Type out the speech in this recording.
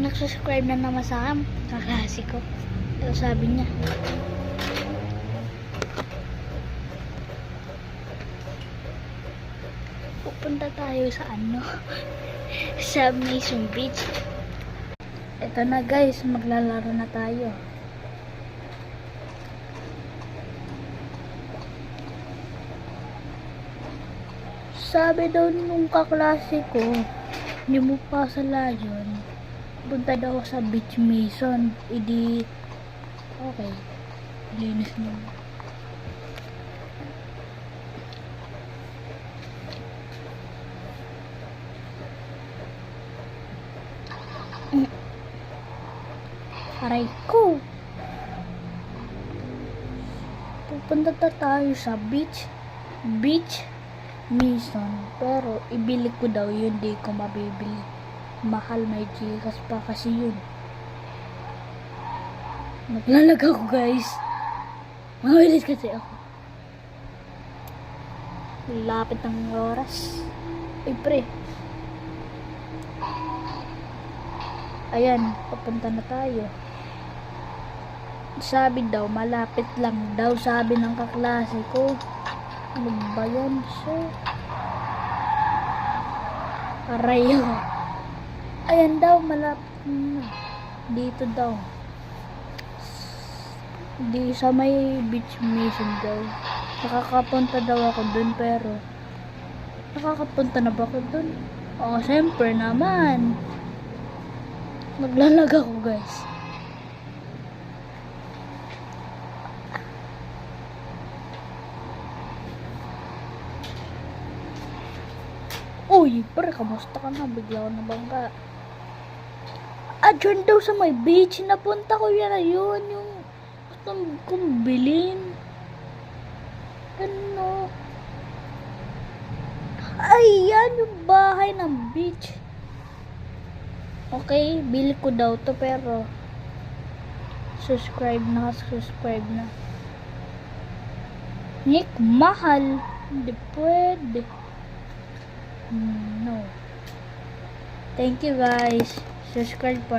nag-subscribe na naman sa akin, kaklase ko. Ito sabi niya. Pupunta tayo sa ano? Sa Mission Beach. Ito na guys, maglalaro na tayo. Sabi daw nung kaklase ko, hindi mo pa sa layon, punta daw sa Beach Mission. Idi, okay, linis mo. Aray ko. Pupunta tayo sa Beach Mission. Pero ibili ko daw yun, di ko mabibili. Mahal, may Gcash pa kasi yun. Naglalag ako guys. Mawilis kasi ako. Lapit ng oras. Ay pre. Ayan, papunta na tayo. Sabi daw, malapit lang daw, sabi ng kaklase ko. Ano ba yan? So, aray ako. Ayan daw, malapit na. Dito daw. Di sa may Beach Mission daw. Nakakapunta daw ako dun, pero nakakapunta na ba ako dun? Oo, siyempre naman. Maglalag ako guys. Uy, pre, kamusta ka na? Bigla ko nabangga. Dyan daw sa may beach. Napunta ko yan na yun. Yung gusto kong bilhin. Ano? Ay, yan yung bahay ng beach. Okay, bili ko daw to, pero subscribe na. Nick, mahal. Hindi pwede. No. Thank you guys. Subscribe po.